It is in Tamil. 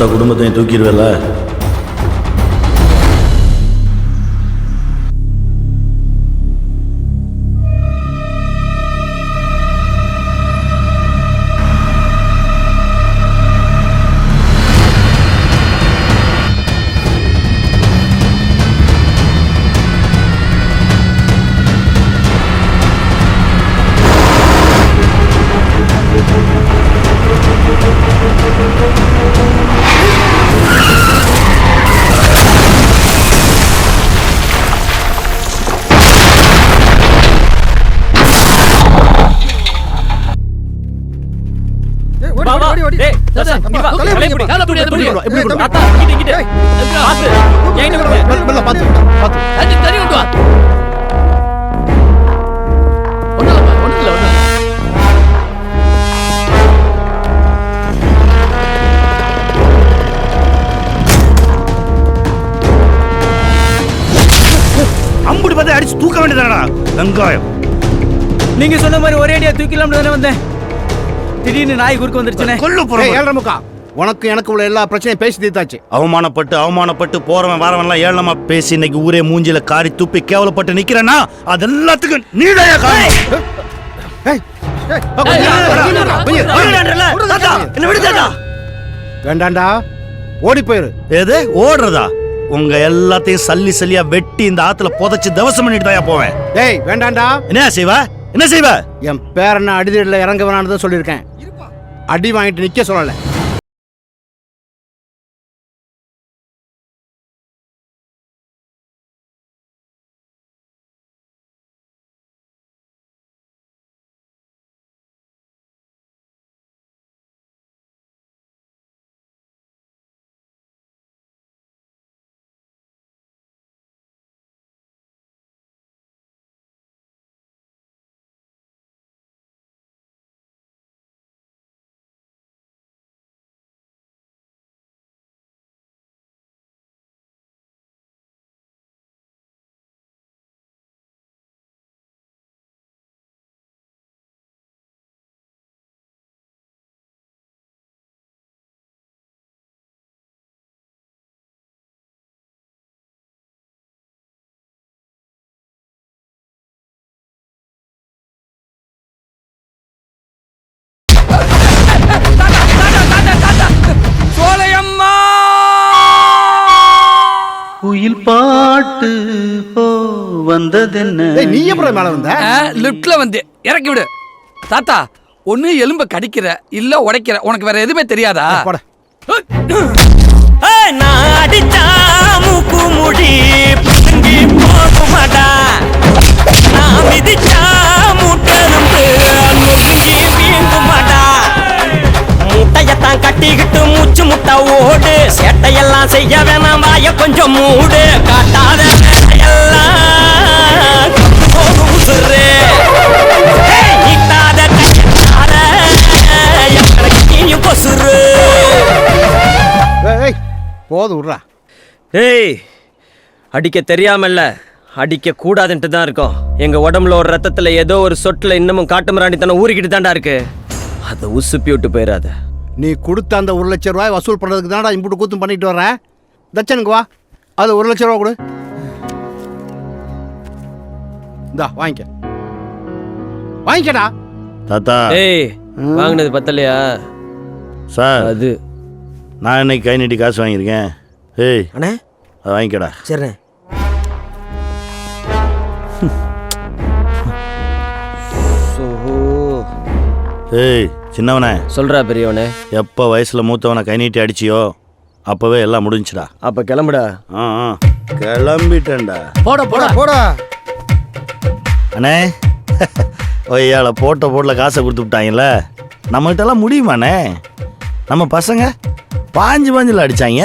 மொத்த குடும்பத்தையும் தூக்கிடுவேல. அம்புடி பார்த்து அடிச்சு தூக்க வேண்டியதானடா வெங்காயம். நீங்க சொன்ன மாதிரி ஒரே அடியா தூக்கிலாம்னு தானே வந்தேன். திடீர்னு நாய் குறுக்க வந்துருச்சுனே. கொல்ல போறேன். ஏழ்ரமுக்கா உனக்கு எனக்கு உள்ள எல்லா பிரச்சனையும் பேசி தீர்த்தாச்சு. அவமானப்பட்டு போறவன் வரவன்லாம் ஏழனமா பேசி இன்னைக்கு ஊரே மூஞ்சில காரி துப்பி கேவலப்பட்டு நிக்கிறேன்னா அது எல்லாத்துக்கும் நீடைய காரணம். வேண்டாண்டா ஓடி போயிரு. எது ஓடுறதா? உங்க எல்லாத்தையும் சல்லி சல்லியா வெட்டி இந்த ஆத்துல புதைச்சு தவசம் பண்ணிட்டு தான் போவேன். டேய் வேண்டாண்டா. என்ன செய்வ? என் பேரனை அடிதடியில் இறங்க வேணான்னு சொல்லியிருக்கேன். அடி வாங்கிட்டு நிக்க சொல்லல. குயில் பாட்டு வந்ததென்ன? நீ எப்படி மேல வந்த? லிப்ட்ல வந்து இறக்கி விடு. தாத்தா ஒண்ணு எலும்ப கடிக்கிற இல்ல உடைக்கிற, உனக்கு வேற எதுவுமே தெரியாதா? நான் அடிச்சா மூக்கு முடி புடுங்கி போகுமாடா, நான் மிதிச்சா மூட்டெலும்பு நொறுங்கி வீங்குமாடா. முட்டையத்தான் கட்டிக்கிட்டு மூச்சு முட்டை ஓடு, சேட்டையெல்லாம் செய்ய வேணாம் வாய கொஞ்சம் மூடு. காட்டாத எல்லாம் போகும் உசுரு, நீட்டாத கையால எங்கடையும் கொசுரு. போது விட்றா. ஏய் அடிக்க தெரியாமல்ல, அடிக்க கூடாதுன்ட்டு தான் இருக்கோம். எங்க உடம்புல ஒரு ரத்தத்துல ஏதோ ஒரு சொட்டுல இன்னமும் காட்டு மிராண்டித்தனம் ஊறிக்கிட்டு தாண்டா இருக்கு. அதை உசுப்பி விட்டு போயிடாத. நீ கொடுத்த அந்த 1 லட்சம் ரூபாய் வசூல் பண்றதுக்கு தானடா இம்புட்டு கூத்தும் பண்ணிட்டு வர்றேன். தச்சனுக்கு வா, அது 1 லட்சம் ரூபா கொடு. இந்தா வாங்கிக்கடா. தாத்தா ஏய் வாங்கினது பத்தலையா? சார் அது நான் இன்னைக்கு கை நீட்டி காசு வாங்கியிருக்கேன். ஏய் அண்ணே அதை வாங்கிக்கடா. சரிண்ணே. ஏய் சின்னவனே சொல்றா பெரியவனே. எப்போ வயசுல மூத்தவனை கை நீட்டி அடிச்சியோ அப்பவே எல்லாம் முடிஞ்சுடா. அப்ப கிளம்புடா. கிளம்பிட்டேன்டா. போடா. அண்ணே ஒய்யால போட்டல காசை கொடுத்து விட்டாங்கல்ல, நம்மகிட்ட எல்லாம் முடியுமாண்ணே? நம்ம பசங்க பாஞ்சில் அடிச்சாங்க.